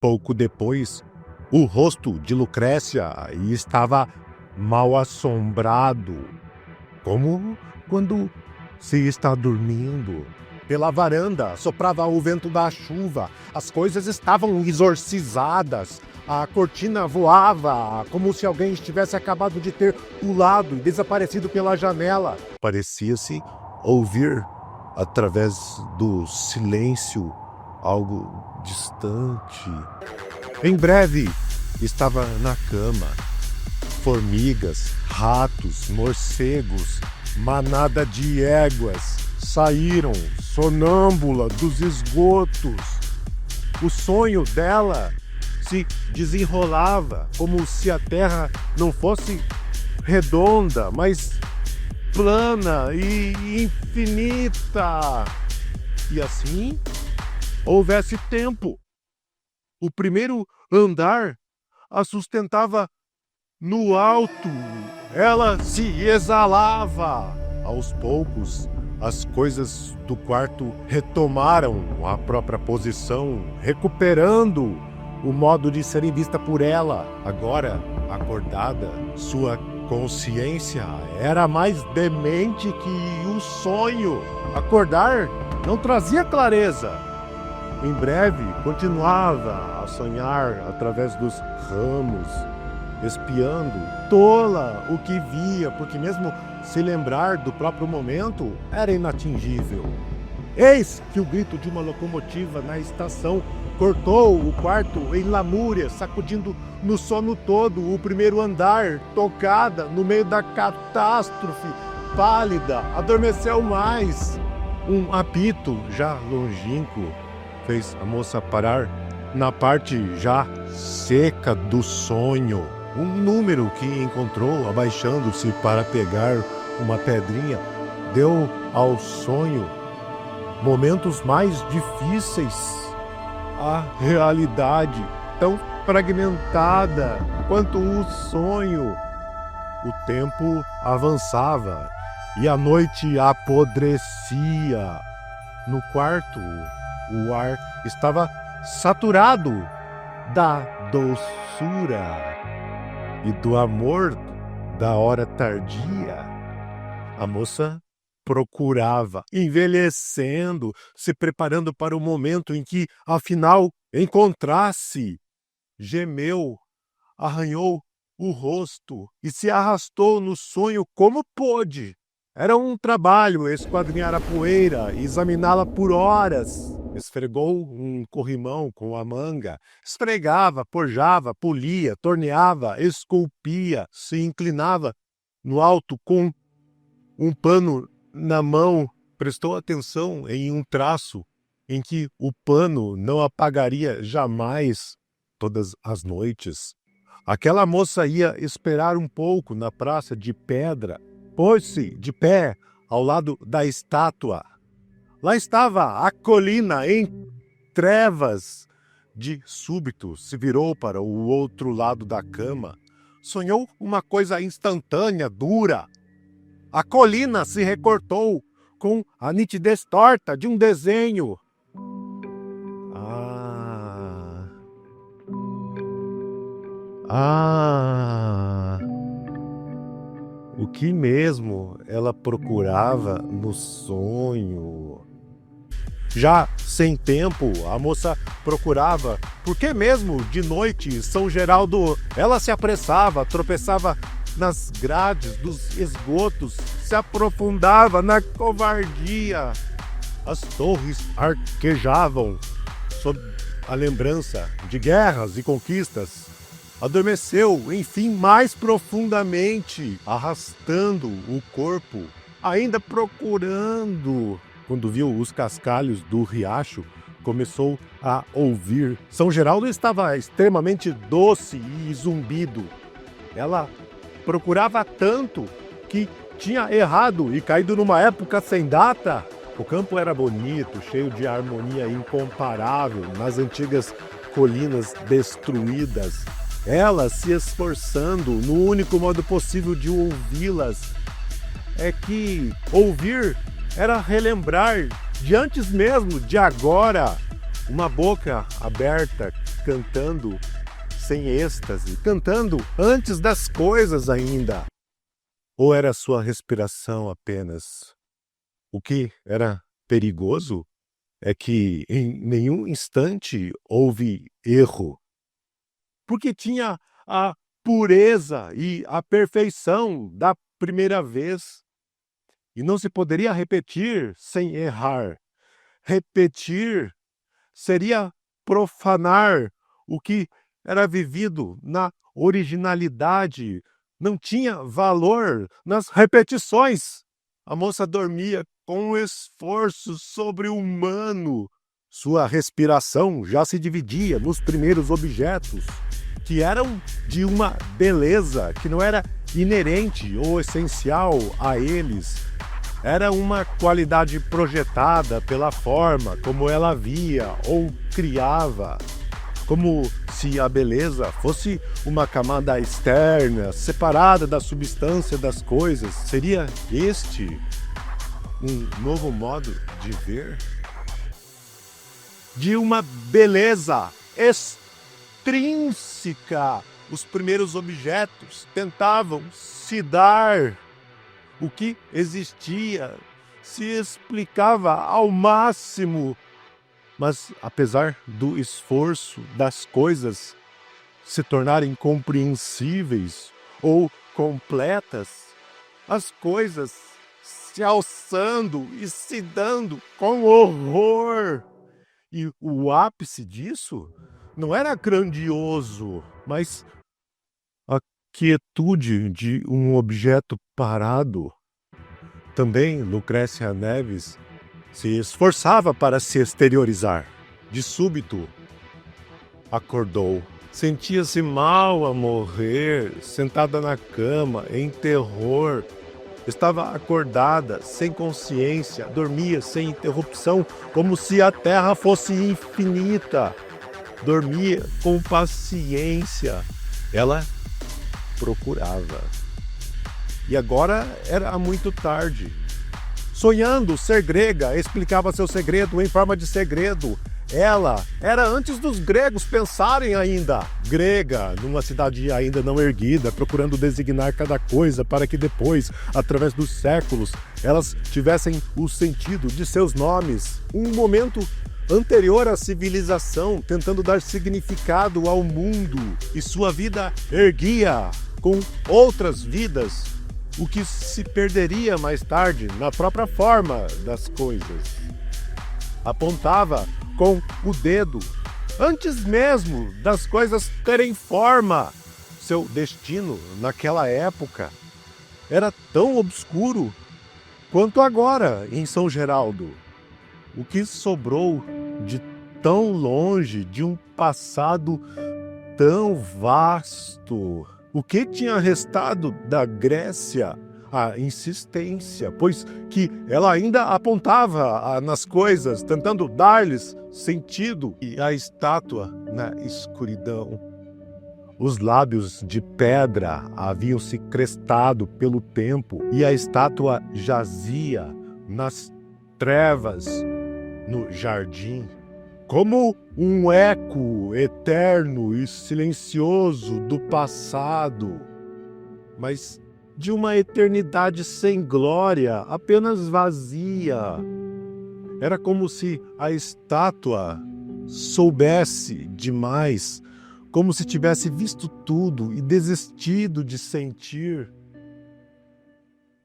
Pouco depois, o rosto de Lucrécia estava mal assombrado, como quando se está dormindo. Pela varanda soprava o vento da chuva, as coisas estavam exorcizadas, a cortina voava como se alguém estivesse acabado de ter pulado e desaparecido pela janela. Parecia-se ouvir, através do silêncio, algo distante. Em breve, estava na cama. Formigas, ratos, morcegos, manada de éguas saíram sonâmbula dos esgotos. O sonho dela se desenrolava como se a terra não fosse redonda, mas plana e infinita. E assim houvesse tempo. O primeiro andar a sustentava no alto. Ela se exalava. Aos poucos, as coisas do quarto retomaram a própria posição, recuperando o modo de serem vista por ela. Agora, acordada, sua consciência era mais demente que o sonho. Acordar não trazia clareza. Em breve, continuava a sonhar através dos ramos, espiando tola o que via, porque mesmo se lembrar do próprio momento era inatingível. Eis que o grito de uma locomotiva na estação cortou o quarto em lamúria, sacudindo no sono todo o primeiro andar, tocada no meio da catástrofe, pálida, adormeceu mais. Um apito já longínquo fez a moça parar na parte já seca do sonho. Um número que encontrou abaixando-se para pegar uma pedrinha deu ao sonho momentos mais difíceis. A realidade, tão fragmentada quanto o sonho. O tempo avançava e a noite apodrecia. No quarto, o ar estava saturado da doçura e do amor da hora tardia. A moça procurava, envelhecendo, se preparando para o momento em que, afinal, encontrasse. Gemeu, arranhou o rosto e se arrastou no sonho como pôde. Era um trabalho esquadrinhar a poeira e examiná-la por horas. Esfregou um corrimão com a manga, esfregava, forjava, polia, torneava, esculpia, se inclinava no alto com um pano na mão, prestou atenção em um traço em que o pano não apagaria jamais todas as noites. Aquela moça ia esperar um pouco na praça de pedra, pôs-se de pé ao lado da estátua. Lá estava a colina em trevas. De súbito se virou para o outro lado da cama. Sonhou uma coisa instantânea, dura. A colina se recortou com a nitidez torta de um desenho. O que mesmo ela procurava no sonho? Já sem tempo, a moça procurava, porque mesmo de noite, São Geraldo, ela se apressava, tropeçava nas grades dos esgotos, se aprofundava na covardia. As torres arquejavam sob a lembrança de guerras e conquistas. Adormeceu, enfim, mais profundamente, arrastando o corpo, ainda procurando. Quando viu os cascalhos do riacho, começou a ouvir. São Geraldo estava extremamente doce e zumbido. Ela procurava tanto que tinha errado e caído numa época sem data. O campo era bonito, cheio de harmonia incomparável nas antigas colinas destruídas. Ela se esforçando no único modo possível de ouvi-las. É que ouvir era relembrar de antes mesmo, de agora. Uma boca aberta cantando sem êxtase, cantando antes das coisas ainda. Ou era sua respiração apenas? O que era perigoso é que em nenhum instante houve erro, porque tinha a pureza e a perfeição da primeira vez, e não se poderia repetir sem errar. Repetir seria profanar o que era vivido na originalidade, não tinha valor nas repetições. A moça dormia com um esforço sobre-humano. Sua respiração já se dividia nos primeiros objetos, que eram de uma beleza que não era inerente ou essencial a eles. Era uma qualidade projetada pela forma como ela via ou criava, como se a beleza fosse uma camada externa, separada da substância das coisas. Seria este um novo modo de ver? De uma beleza extrínseca. Os primeiros objetos tentavam se dar. O que existia se explicava ao máximo. Mas, apesar do esforço das coisas se tornarem compreensíveis ou completas, as coisas se alçando e se dando com horror. E o ápice disso não era grandioso, mas a quietude de um objeto parado. Também Lucrécia Neves se esforçava para se exteriorizar. De súbito, acordou. Sentia-se mal a morrer, sentada na cama, em terror. Estava acordada, sem consciência, dormia sem interrupção, como se a terra fosse infinita. Dormia com paciência. Ela procurava. E agora era muito tarde. Sonhando ser grega, explicava seu segredo em forma de segredo. Ela era antes dos gregos pensarem ainda. Grega, numa cidade ainda não erguida, procurando designar cada coisa para que depois, através dos séculos, elas tivessem o sentido de seus nomes. Um momento anterior à civilização, tentando dar significado ao mundo. E sua vida erguia com outras vidas o que se perderia mais tarde na própria forma das coisas. Apontava com o dedo, antes mesmo das coisas terem forma. Seu destino, naquela época, era tão obscuro quanto agora em São Geraldo. O que sobrou de tão longe, de um passado tão vasto? O que tinha restado da Grécia? A insistência, pois que ela ainda apontava nas coisas, tentando dar-lhes sentido, e a estátua na escuridão. Os lábios de pedra haviam se crestado pelo tempo, e a estátua jazia nas trevas, no jardim, como um eco eterno e silencioso do passado, mas de uma eternidade sem glória, apenas vazia. Era como se a estátua soubesse demais, como se tivesse visto tudo e desistido de sentir.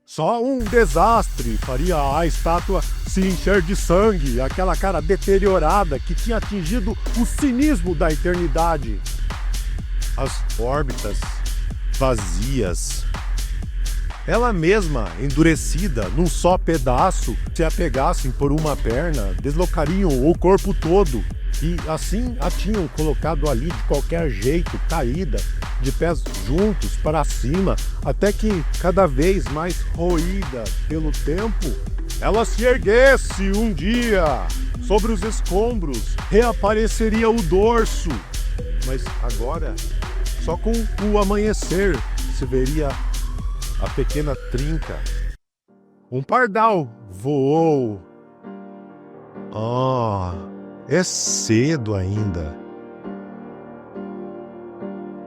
Só um desastre faria a estátua se encher de sangue, aquela cara deteriorada que tinha atingido o cinismo da eternidade. As órbitas vazias. Ela mesma, endurecida num só pedaço, se apegassem por uma perna, deslocariam o corpo todo. E assim a tinham colocado ali de qualquer jeito, caída, de pés juntos para cima, até que, cada vez mais roída pelo tempo, ela se erguesse um dia. Sobre os escombros reapareceria o dorso. Mas agora, só com o amanhecer se veria a pequena trinca. Um pardal voou. É cedo ainda.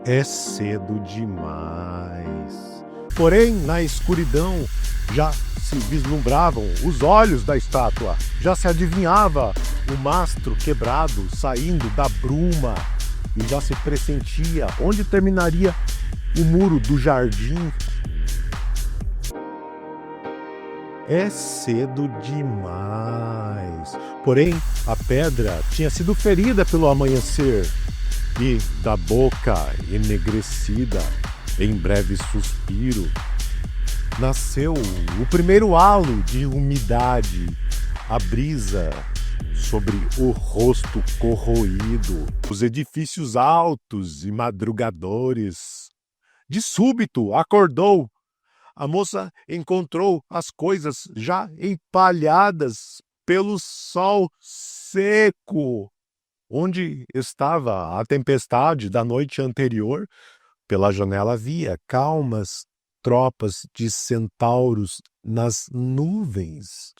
É cedo demais. Porém, na escuridão, já se vislumbravam os olhos da estátua. Já se adivinhava o mastro quebrado saindo da bruma. E já se pressentia onde terminaria o muro do jardim. É cedo demais. Porém, a pedra tinha sido ferida pelo amanhecer. E da boca enegrecida, em breve suspiro, nasceu o primeiro halo de umidade, a brisa sobre o rosto corroído, os edifícios altos e madrugadores. De súbito acordou. A moça encontrou as coisas já empalhadas pelo sol seco. Onde estava a tempestade da noite anterior, pela janela via calmas tropas de centauros nas nuvens.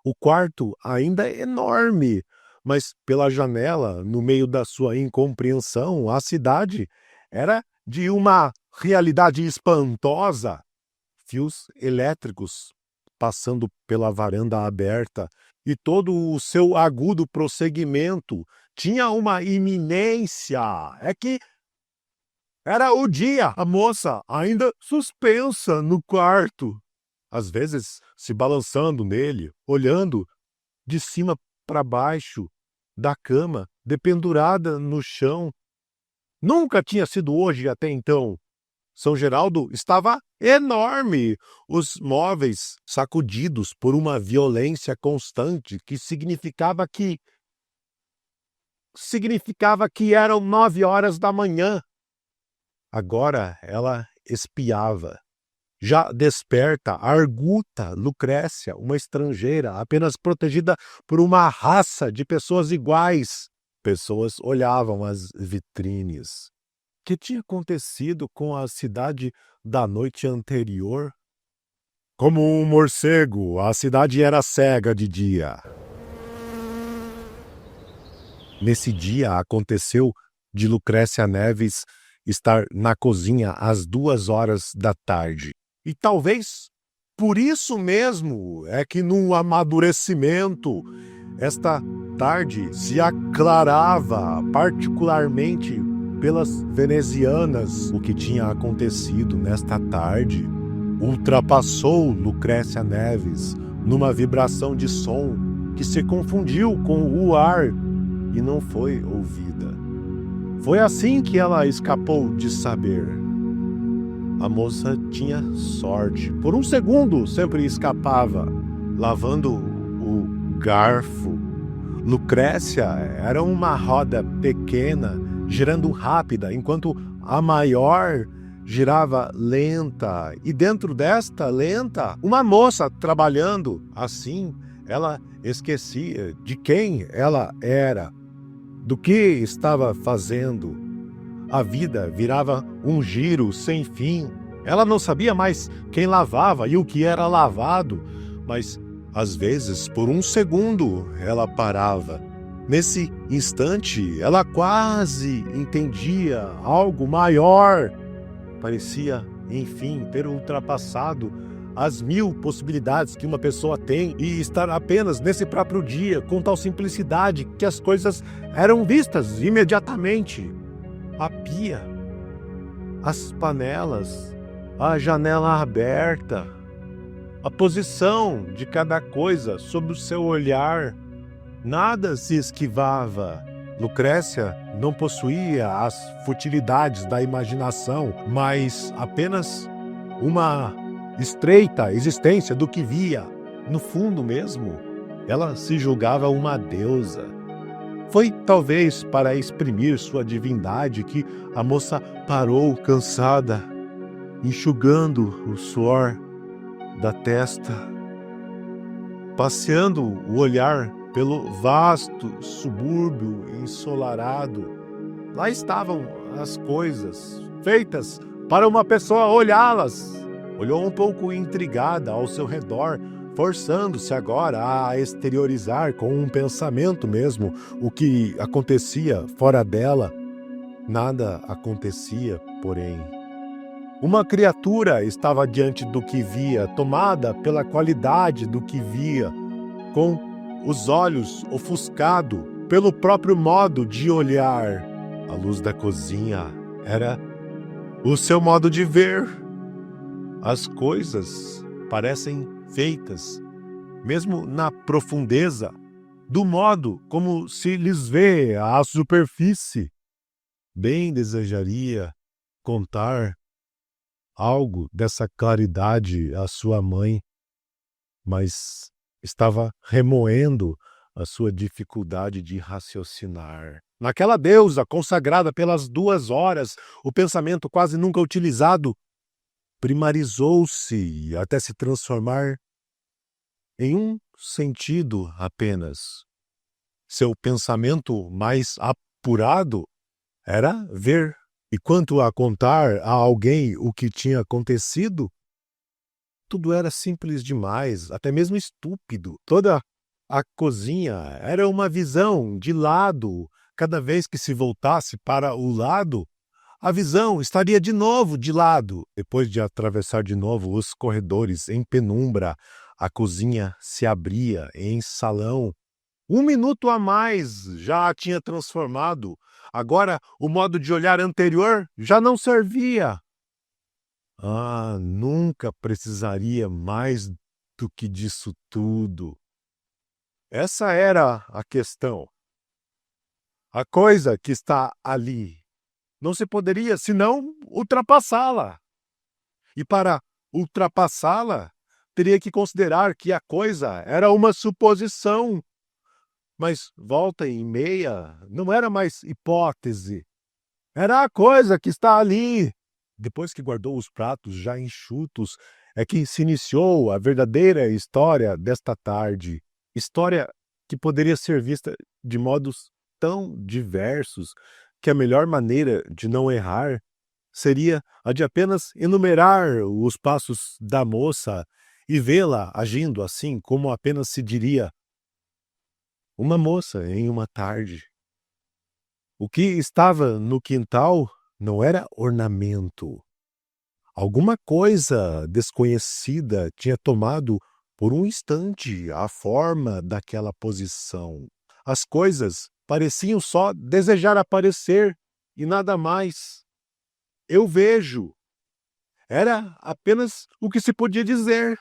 O quarto ainda é enorme, mas pela janela, no meio da sua incompreensão, a cidade era de uma realidade espantosa. Fios elétricos passando pela varanda aberta, e todo o seu agudo prosseguimento tinha uma iminência. É que era o dia, a moça ainda suspensa no quarto, às vezes se balançando nele, olhando de cima para baixo da cama, dependurada no chão. Nunca tinha sido hoje até então. São Geraldo estava enorme, os móveis sacudidos por uma violência constante que significava que eram 9 horas da manhã. Agora ela espiava. Já desperta, arguta Lucrécia, uma estrangeira, apenas protegida por uma raça de pessoas iguais. Pessoas olhavam as vitrines. O que tinha acontecido com a cidade da noite anterior? Como um morcego, a cidade era cega de dia. Nesse dia aconteceu de Lucrécia Neves estar na cozinha às 2 horas da tarde. E talvez por isso mesmo é que no amadurecimento esta tarde se aclarava particularmente pelas venezianas. O que tinha acontecido nesta tarde ultrapassou Lucrécia Neves numa vibração de som que se confundiu com o ar e não foi ouvida. Foi assim que ela escapou de saber. A moça tinha sorte. Por um segundo sempre escapava, lavando o garfo. Lucrécia era uma roda pequena, girando rápida, enquanto a maior girava lenta. E dentro desta lenta, uma moça trabalhando. Assim, ela esquecia de quem ela era, do que estava fazendo. A vida virava um giro sem fim. Ela não sabia mais quem lavava e o que era lavado, mas às vezes, por um segundo, ela parava. Nesse instante, ela quase entendia algo maior. Parecia, enfim, ter ultrapassado as 1000 possibilidades que uma pessoa tem e estar apenas nesse próprio dia, com tal simplicidade que as coisas eram vistas imediatamente. A pia, as panelas, a janela aberta, a posição de cada coisa sob o seu olhar. Nada se esquivava. Lucrécia não possuía as futilidades da imaginação, mas apenas uma estreita existência do que via. No fundo mesmo, ela se julgava uma deusa. Foi talvez para exprimir sua divindade que a moça parou cansada, enxugando o suor da testa, passeando o olhar pelo vasto subúrbio ensolarado. Lá estavam as coisas, feitas para uma pessoa olhá-las. Olhou um pouco intrigada ao seu redor, forçando-se agora a exteriorizar com um pensamento mesmo o que acontecia fora dela. Nada acontecia, porém. Uma criatura estava diante do que via, tomada pela qualidade do que via, com os olhos ofuscados pelo próprio modo de olhar. A luz da cozinha era o seu modo de ver. As coisas parecem feitas, mesmo na profundeza, do modo como se lhes vê à superfície. Bem desejaria contar algo dessa claridade à sua mãe, mas estava remoendo a sua dificuldade de raciocinar. Naquela deusa consagrada pelas 2 horas, o pensamento quase nunca utilizado primarizou-se até se transformar em um sentido apenas. Seu pensamento mais apurado era ver. E quanto a contar a alguém o que tinha acontecido, tudo era simples demais, até mesmo estúpido. Toda a cozinha era uma visão de lado. Cada vez que se voltasse para o lado, a visão estaria de novo de lado. Depois de atravessar de novo os corredores em penumbra, a cozinha se abria em salão. 1 minuto a mais já a tinha transformado. Agora, o modo de olhar anterior já não servia. Nunca precisaria mais do que disso tudo. Essa era a questão. A coisa que está ali não se poderia senão ultrapassá-la. E para ultrapassá-la, teria que considerar que a coisa era uma suposição. Mas volta e meia não era mais hipótese. Era a coisa que está ali. Depois que guardou os pratos já enxutos, é que se iniciou a verdadeira história desta tarde. História que poderia ser vista de modos tão diversos que a melhor maneira de não errar seria a de apenas enumerar os passos da moça e vê-la agindo assim como apenas se diria uma moça em uma tarde. O que estava no quintal não era ornamento. Alguma coisa desconhecida tinha tomado por um instante a forma daquela posição. As coisas pareciam só desejar aparecer e nada mais. Eu vejo. Era apenas o que se podia dizer.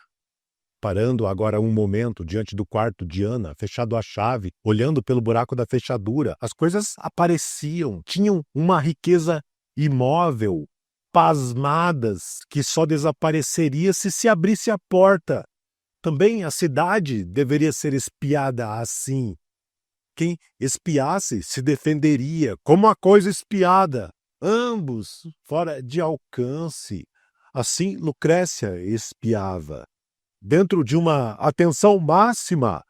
Parando agora um momento diante do quarto de Ana, fechado a chave, olhando pelo buraco da fechadura, as coisas apareciam, tinham uma riqueza imóvel, pasmadas, que só desapareceria se abrisse a porta. Também a cidade deveria ser espiada assim. Quem espiasse se defenderia, como a coisa espiada, ambos fora de alcance. Assim Lucrécia espiava. Dentro de uma atenção máxima,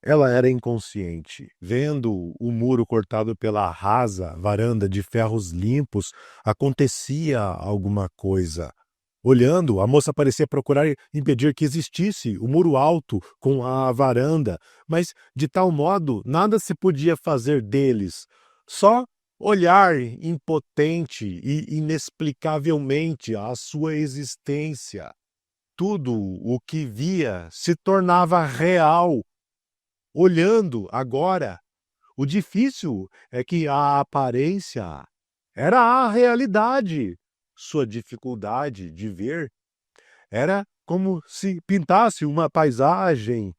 ela era inconsciente. Vendo o muro cortado pela rasa varanda de ferros limpos, acontecia alguma coisa. Olhando, a moça parecia procurar impedir que existisse o muro alto com a varanda, mas de tal modo nada se podia fazer deles. Só olhar impotente e inexplicavelmente a sua existência. Tudo o que via se tornava real. Olhando agora, o difícil é que a aparência era a realidade. Sua dificuldade de ver era como se pintasse uma paisagem.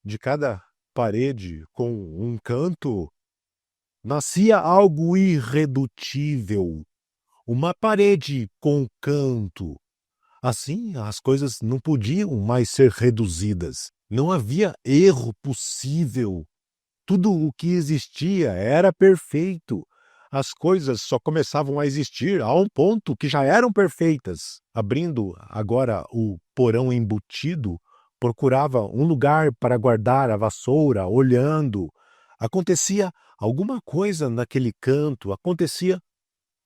De cada parede com um canto nascia algo irredutível. Uma parede com canto. Assim, as coisas não podiam mais ser reduzidas. Não havia erro possível. Tudo o que existia era perfeito. As coisas só começavam a existir a um ponto que já eram perfeitas. Abrindo agora o porão embutido, procurava um lugar para guardar a vassoura, olhando. Acontecia alguma coisa naquele canto, acontecia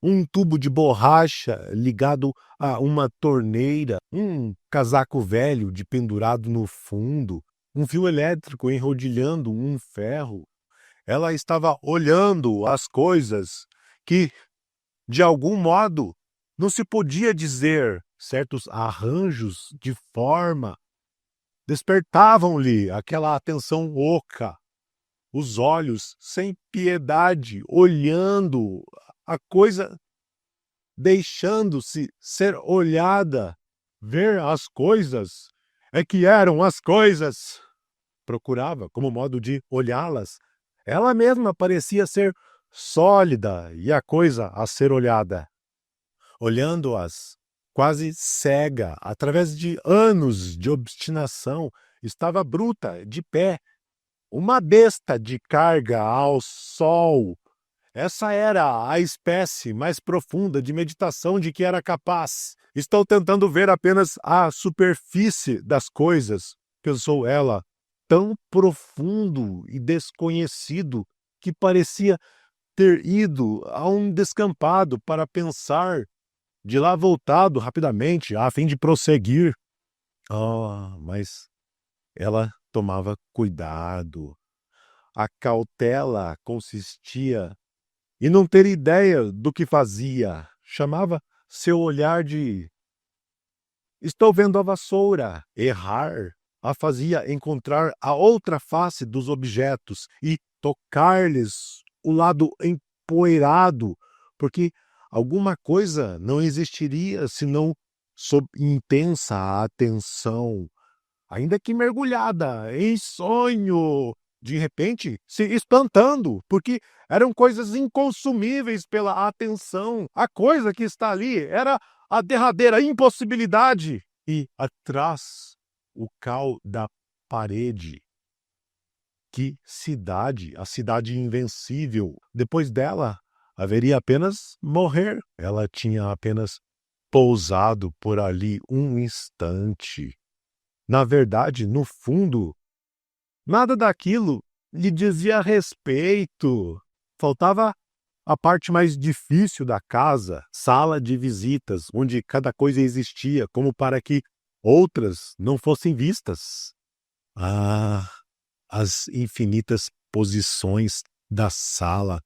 um tubo de borracha ligado a uma torneira, um casaco velho de pendurado no fundo, um fio elétrico enrodilhando um ferro. Ela estava olhando as coisas que, de algum modo, não se podia dizer, certos arranjos de forma despertavam-lhe aquela atenção oca, os olhos sem piedade, olhando a coisa, deixando-se ser olhada, ver as coisas, é que eram as coisas. Procurava, como modo de olhá-las. Ela mesma parecia ser sólida e a coisa a ser olhada. Olhando-as, quase cega, através de anos de obstinação, estava bruta, de pé, uma besta de carga ao sol. Essa era a espécie mais profunda de meditação de que era capaz. Estou tentando ver apenas a superfície das coisas, pensou ela, tão profundo e desconhecido que parecia ter ido a um descampado para pensar, de lá voltado rapidamente a fim de prosseguir. Mas ela tomava cuidado. A cautela consistia em não ter ideia do que fazia. Chamava seu olhar de "estou vendo a vassoura". Errar a fazia encontrar a outra face dos objetos e tocar-lhes o lado empoeirado, porque alguma coisa não existiria senão sob intensa atenção, ainda que mergulhada em sonho, de repente se espantando, porque eram coisas inconsumíveis pela atenção. A coisa que está ali era a derradeira impossibilidade. E atrás, o cal da parede. Que cidade, a cidade invencível. Depois dela, haveria apenas morrer. Ela tinha apenas pousado por ali um instante. Na verdade, no fundo, nada daquilo lhe dizia respeito. Faltava a parte mais difícil da casa, sala de visitas, onde cada coisa existia, como para que outras não fossem vistas. As infinitas posições da sala,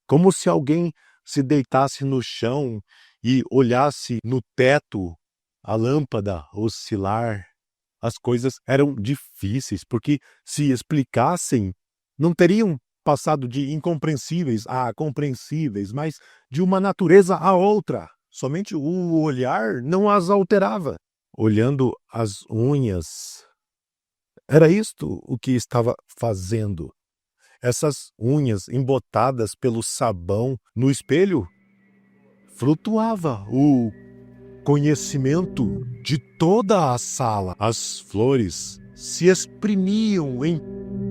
como se alguém se deitasse no chão e olhasse no teto a lâmpada oscilar. As coisas eram difíceis, porque se explicassem, não teriam passado de incompreensíveis a compreensíveis, mas de uma natureza a outra. Somente o olhar não as alterava. Olhando as unhas, era isto o que estava fazendo. Essas unhas embotadas pelo sabão no espelho, flutuava o conhecimento de toda a sala. As flores se exprimiam em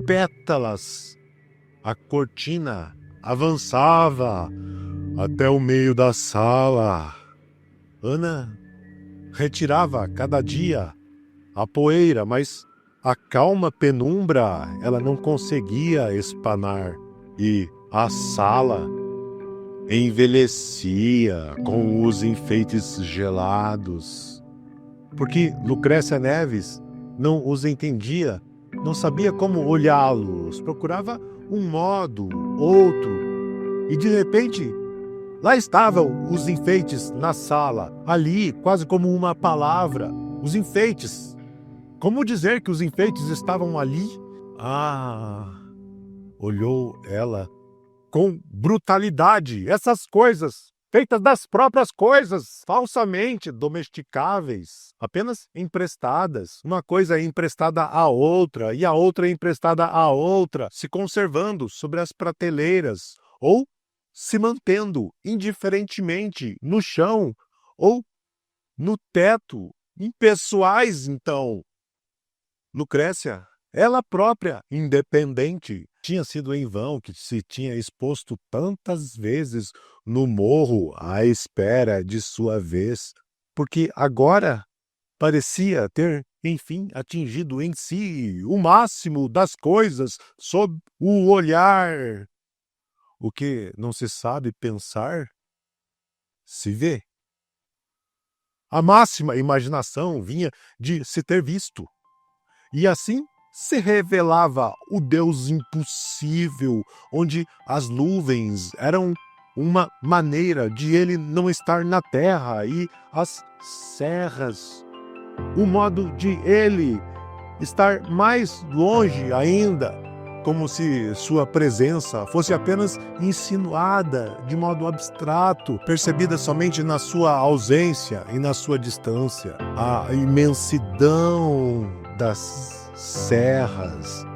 pétalas. A cortina avançava até o meio da sala. Ana retirava cada dia a poeira, mas a calma penumbra ela não conseguia espanar. E a sala envelhecia com os enfeites gelados. Porque Lucrécia Neves não os entendia, não sabia como olhá-los, procurava um modo, outro, e de repente lá estavam os enfeites na sala, ali, quase como uma palavra. Os enfeites. Como dizer que os enfeites estavam ali? Olhou ela com brutalidade. Essas coisas, feitas das próprias coisas, falsamente domesticáveis, apenas emprestadas. Uma coisa é emprestada à outra, e a outra é emprestada à outra, se conservando sobre as prateleiras, ou se mantendo indiferentemente no chão, ou no teto, impessoais, então. Lucrécia, ela própria, independente, tinha sido em vão que se tinha exposto tantas vezes no morro à espera de sua vez, porque agora parecia ter, enfim, atingido em si o máximo das coisas sob o olhar. O que não se sabe pensar, se vê. A máxima imaginação vinha de se ter visto. E assim se revelava o Deus impossível, onde as nuvens eram uma maneira de ele não estar na terra e as serras, o modo de ele estar mais longe ainda, como se sua presença fosse apenas insinuada de modo abstrato, percebida somente na sua ausência e na sua distância. A imensidão das serras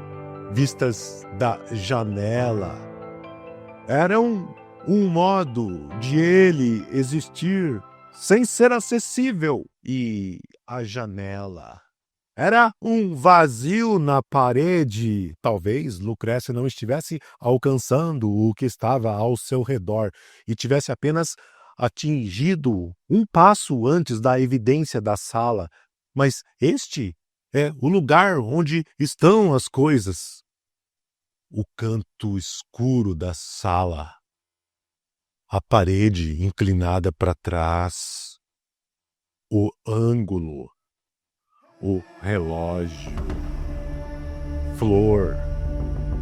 vistas da janela eram um modo de ele existir sem ser acessível. E a janela era um vazio na parede. Talvez Lucrécia não estivesse alcançando o que estava ao seu redor e tivesse apenas atingido um passo antes da evidência da sala. Mas este é o lugar onde estão as coisas. O canto escuro da sala, a parede inclinada para trás, o ângulo, o relógio, flor,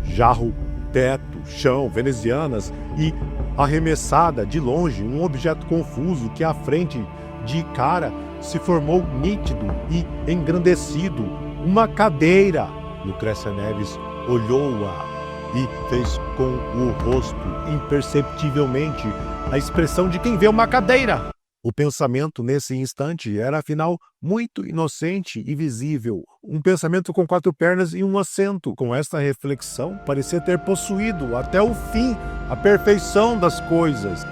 jarro, teto, chão, venezianas e, arremessada de longe, um objeto confuso que à frente, de cara, se formou nítido e engrandecido, uma cadeira. Lucrécia Neves olhou-a e fez com o rosto, imperceptivelmente, a expressão de quem vê uma cadeira. O pensamento, nesse instante, era, afinal, muito inocente e visível. Um pensamento com 4 pernas e um assento. Com esta reflexão, parecia ter possuído, até o fim, a perfeição das coisas.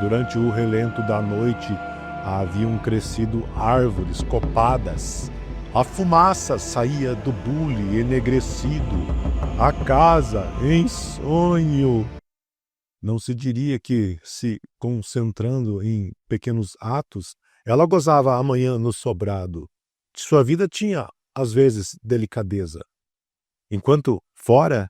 Durante o relento da noite, haviam crescido árvores copadas. A fumaça saía do bule enegrecido. A casa em sonho. Não se diria que, se concentrando em pequenos atos, ela gozava a manhã no sobrado. Sua vida tinha, às vezes, delicadeza. Enquanto fora,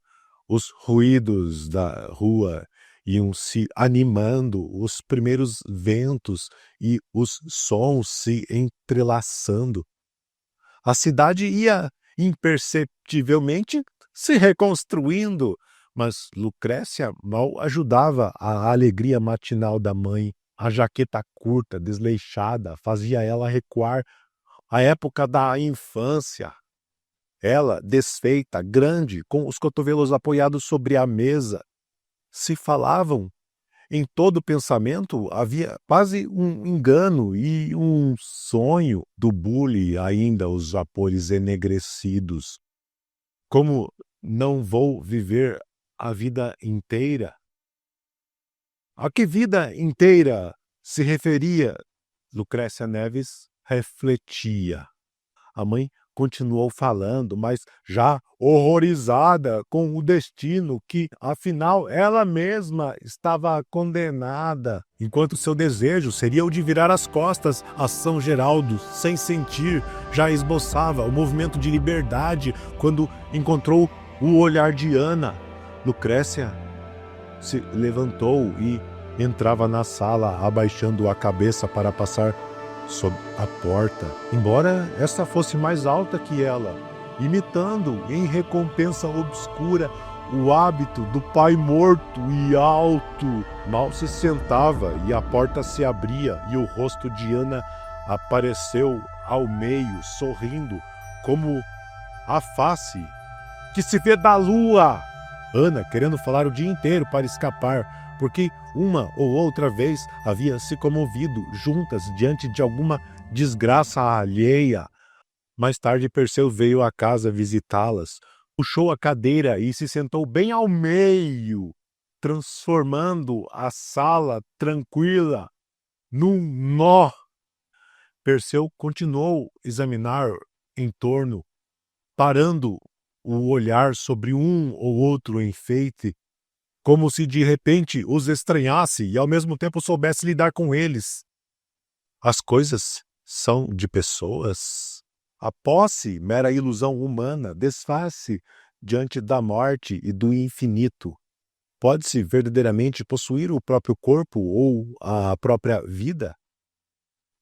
os ruídos da rua iam se animando, os primeiros ventos e os sons se entrelaçando. A cidade ia imperceptivelmente se reconstruindo, mas Lucrécia mal ajudava a alegria matinal da mãe. A jaqueta curta, desleixada, fazia ela recuar à época da infância. Ela, desfeita, grande, com os cotovelos apoiados sobre a mesa. Se falavam. Em todo pensamento havia quase um engano e um sonho do bule, ainda os vapores enegrecidos. Como não vou viver a vida inteira? A que vida inteira se referia? Lucrécia Neves refletia. A mãe continuou falando, mas já horrorizada com o destino que, afinal, ela mesma estava condenada, enquanto seu desejo seria o de virar as costas a São Geraldo, sem sentir, já esboçava o movimento de liberdade quando encontrou o olhar de Ana. Lucrécia se levantou e entrava na sala, abaixando a cabeça para passar sob a porta, embora esta fosse mais alta que ela, imitando, em recompensa obscura, o hábito do pai morto e alto. Mal se sentava e a porta se abria e o rosto de Ana apareceu ao meio, sorrindo, como a face que se vê da lua. Ana querendo falar o dia inteiro para escapar, porque uma ou outra vez havia se comovido juntas diante de alguma desgraça alheia. Mais tarde Perseu veio à casa visitá-las, puxou a cadeira e se sentou bem ao meio, transformando a sala tranquila num nó. Perseu continuou a examinar em torno, parando o olhar sobre um ou outro enfeite, como se de repente os estranhasse e ao mesmo tempo soubesse lidar com eles. As coisas são de pessoas. A posse, mera ilusão humana, desfaz-se diante da morte e do infinito. Pode-se verdadeiramente possuir o próprio corpo ou a própria vida?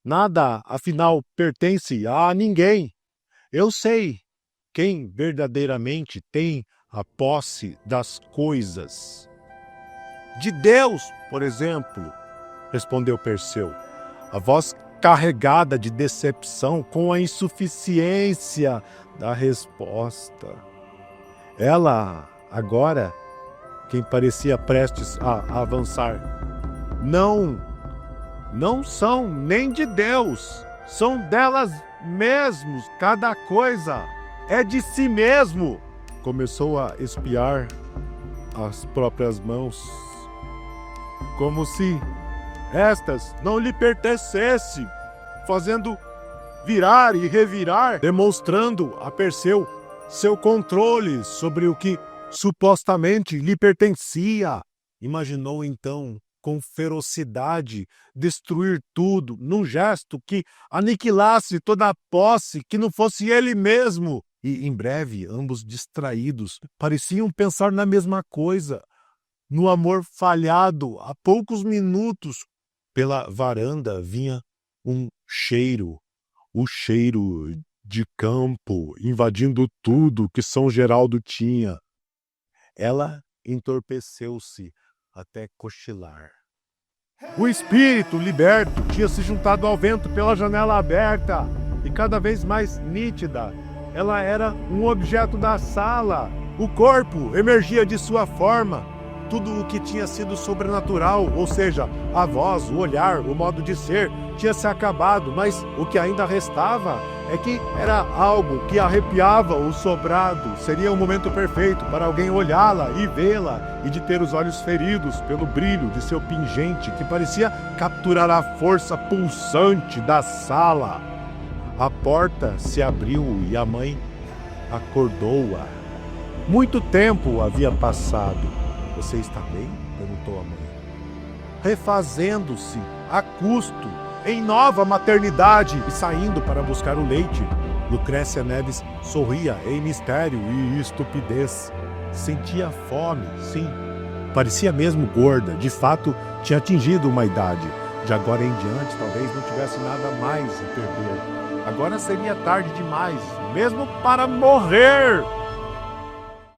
Nada, afinal, pertence a ninguém. Eu sei quem verdadeiramente tem a posse das coisas. De Deus, por exemplo, respondeu Perseu, a voz carregada de decepção com a insuficiência da resposta. Ela, agora, quem parecia prestes a avançar, não são nem de Deus, são delas mesmos, cada coisa é de si mesmo. Começou a espiar as próprias mãos, como se estas não lhe pertencessem, fazendo virar e revirar, demonstrando a Perseu seu controle sobre o que supostamente lhe pertencia. Imaginou então, com ferocidade, destruir tudo num gesto que aniquilasse toda a posse que não fosse ele mesmo. E em breve, ambos distraídos, pareciam pensar na mesma coisa, no amor falhado há poucos minutos. Pela varanda vinha um cheiro, o cheiro de campo, invadindo tudo que São Geraldo tinha. Ela entorpeceu-se até cochilar. O espírito liberto tinha se juntado ao vento pela janela aberta e cada vez mais nítida. Ela era um objeto da sala. O corpo emergia de sua forma. Tudo o que tinha sido sobrenatural, ou seja, a voz, o olhar, o modo de ser, tinha se acabado, mas o que ainda restava é que era algo que arrepiava o sobrado. Seria o momento perfeito para alguém olhá-la e vê-la, e de ter os olhos feridos pelo brilho de seu pingente, que parecia capturar a força pulsante da sala. A porta se abriu e a mãe acordou-a. Muito tempo havia passado. Você está bem? Perguntou a mãe. Refazendo-se a custo, em nova maternidade e saindo para buscar o leite, Lucrécia Neves sorria em mistério e estupidez. Sentia fome, sim. Parecia mesmo gorda, de fato tinha atingido uma idade. De agora em diante talvez não tivesse nada mais a perder. Agora seria tarde demais, mesmo para morrer.